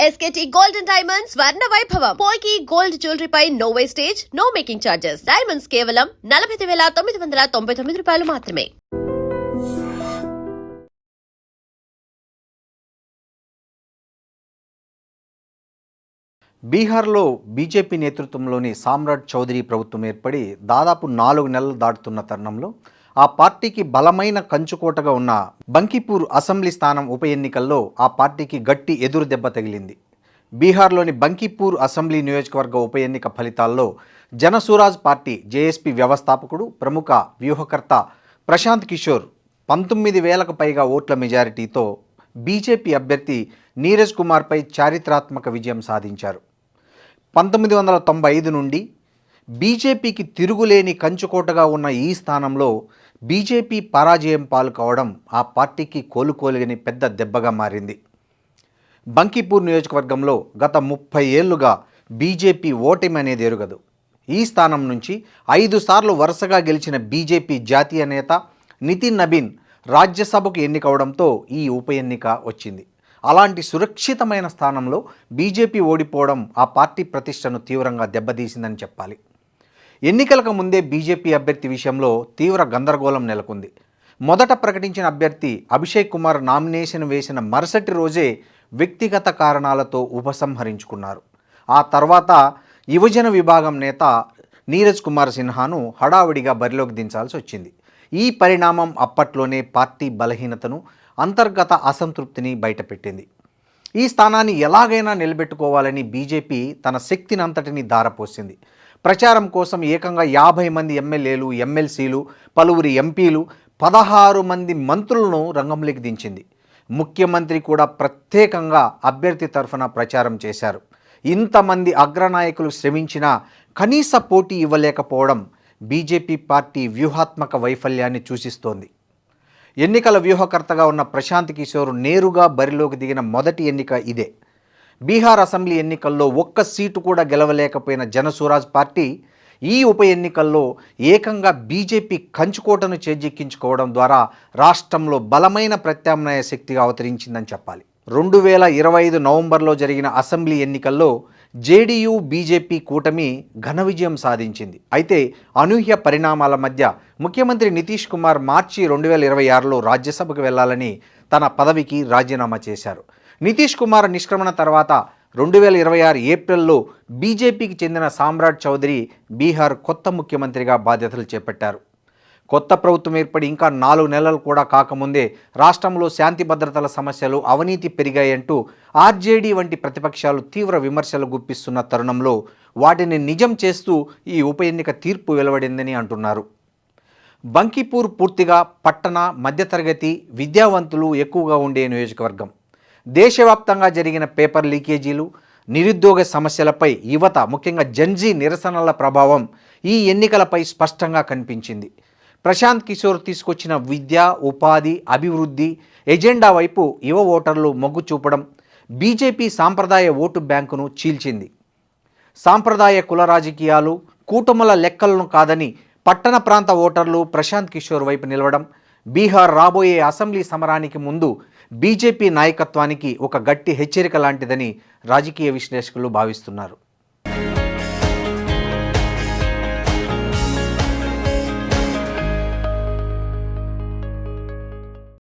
SKT Gold and Diamonds Swarna Vaibhavam. Polki Gold Jewelry pi no wastage, no making charges. Diamonds కేవలం 49,999 రూపాయలు మాత్రమే. బీహార్లో BJP నేతృత్వంలోని సామ్రాట్ చౌదరి ప్రభుత్వం ఏర్పడి దాదాపు 4 నెలలు దాటుతున్న తరుణంలో ఆ పార్టీకి బలమైన కంచుకోటగా ఉన్న బంకిపూర్ అసెంబ్లీ స్థానం ఉప ఎన్నికల్లో ఆ పార్టీకి గట్టి ఎదురు దెబ్బ తగిలింది. బీహార్లోని బంకిపూర్ అసెంబ్లీ నియోజకవర్గ ఉప ఎన్నిక ఫలితాల్లో జనసురాజ్ పార్టీ జేఎస్పీ వ్యవస్థాపకుడు ప్రముఖ వ్యూహకర్త ప్రశాంత్ కిషోర్ 19,000కు పైగా ఓట్ల మెజారిటీతో బీజేపీ అభ్యర్థి నీరజ్ కుమార్పై చారిత్రాత్మక విజయం సాధించారు. 1995 నుండి బీజేపీకి తిరుగులేని కంచుకోటగా ఉన్న ఈ స్థానంలో బీజేపీ పరాజయం పాలు కావడం ఆ పార్టీకి కోలుకోలేని పెద్ద దెబ్బగా మారింది. బంకిపూర్ నియోజకవర్గంలో గత 30 ఏళ్లుగా బీజేపీ ఓటమి అనేది ఎరుగదు. ఈ స్థానం నుంచి 5 సార్లు వరుసగా గెలిచిన బీజేపీ జాతీయ నేత నితిన్ నబీన్ రాజ్యసభకు ఎన్నికవడంతో ఈ ఉప ఎన్నిక వచ్చింది. అలాంటి సురక్షితమైన స్థానంలో బీజేపీ ఓడిపోవడం ఆ పార్టీ ప్రతిష్టను తీవ్రంగా దెబ్బతీసిందని చెప్పాలి. ఎన్నికలకు ముందే బీజేపీ అభ్యర్థి విషయంలో తీవ్ర గందరగోళం నెలకొంది. మొదట ప్రకటించిన అభ్యర్థి అభిషేక్ కుమార్ నామినేషన్ వేసిన మరుసటి రోజే వ్యక్తిగత కారణాలతో ఉపసంహరించుకున్నారు. ఆ తర్వాత యువజన విభాగం నేత నీరజ్ కుమార్ సిన్హాను హడావుడిగా బరిలోకి దించాల్సి వచ్చింది. ఈ పరిణామం అప్పట్లోనే పార్టీ బలహీనతను, అంతర్గత అసంతృప్తిని బయటపెట్టింది. ఈ స్థానాన్ని ఎలాగైనా నిలబెట్టుకోవాలని బీజేపీ తన శక్తిని అంతటిని ధారపోసింది. ప్రచారం కోసం ఏకంగా 50 మంది ఎమ్మెల్యేలు, ఎమ్మెల్సీలు, పలువురు ఎంపీలు, 16 మంది మంత్రులను రంగంలోకి దించింది. ముఖ్యమంత్రి కూడా ప్రత్యేకంగా అభ్యర్థి తరఫున ప్రచారం చేశారు. ఇంతమంది అగ్రనాయకులు శ్రమించినా కనీస పోటీ ఇవ్వలేకపోవడం బీజేపీ పార్టీ వ్యూహాత్మక వైఫల్యాన్ని సూచిస్తోంది. ఎన్నికల వ్యూహకర్తగా ఉన్న ప్రశాంత్ కిషోర్ నేరుగా బరిలోకి దిగిన మొదటి ఎన్నిక ఇదే. బీహార్ అసెంబ్లీ ఎన్నికల్లో ఒక్క సీటు కూడా గెలవలేకపోయిన జనసురాజ్ పార్టీ ఈ ఉప ఎన్నికల్లో ఏకంగా బీజేపీ కంచుకోటను చేజిక్కించుకోవడం ద్వారా రాష్ట్రంలో బలమైన ప్రత్యామ్నాయ శక్తిగా అవతరించిందని చెప్పాలి. 2025 నవంబర్లో జరిగిన అసెంబ్లీ ఎన్నికల్లో జేడీయూ బీజేపీ కూటమి ఘన విజయం సాధించింది. అయితే అనూహ్య పరిణామాల మధ్య ముఖ్యమంత్రి నితీష్ కుమార్ మార్చి 2026లో రాజ్యసభకు వెళ్లాలని తన పదవికి రాజీనామా చేశారు. నితీష్ కుమార్ నిష్క్రమణ తర్వాత 2026 ఏప్రిల్లో బీజేపీకి చెందిన సామ్రాట్ చౌదరి బీహార్ కొత్త ముఖ్యమంత్రిగా బాధ్యతలు చేపట్టారు. కొత్త ప్రభుత్వం ఏర్పడి ఇంకా 4 నెలలు కూడా కాకముందే రాష్ట్రంలో శాంతి భద్రతల సమస్యలు, అవినీతి పెరిగాయంటూ ఆర్జేడీ వంటి ప్రతిపక్షాలు తీవ్ర విమర్శలు గుప్పిస్తున్న తరుణంలో వాటిని నిజం చేస్తూ ఈ ఉప ఎన్నిక తీర్పు వెలువడిందని అంటున్నారు. బంకిపూర్ పూర్తిగా పట్టణ, మధ్యతరగతి విద్యావంతులు ఎక్కువగా ఉండే నియోజకవర్గం. దేశవ్యాప్తంగా జరిగిన పేపర్ లీకేజీలు, నిరుద్యోగ సమస్యలపై యువత, ముఖ్యంగా జెన్జీ నిరసనల ప్రభావం ఈ ఎన్నికలపై స్పష్టంగా కనిపించింది. ప్రశాంత్ కిషోర్ తీసుకొచ్చిన విద్య, ఉపాధి, అభివృద్ధి ఎజెండా వైపు యువ ఓటర్లు మొగ్గు చూపడం బీజేపీ సాంప్రదాయ ఓటు బ్యాంకును చీల్చింది. సాంప్రదాయ కుల రాజకీయాలు, కూటముల లెక్కలను కాదని పట్టణ ప్రాంత ఓటర్లు ప్రశాంత్ కిషోర్ వైపు నిలవడం బీహార్ రాబోయే అసెంబ్లీ సమరానికి ముందు బీజేపీ నాయకత్వానికి ఒక గట్టి హెచ్చరిక లాంటిదని రాజకీయ విశ్లేషకులు భావిస్తున్నారు.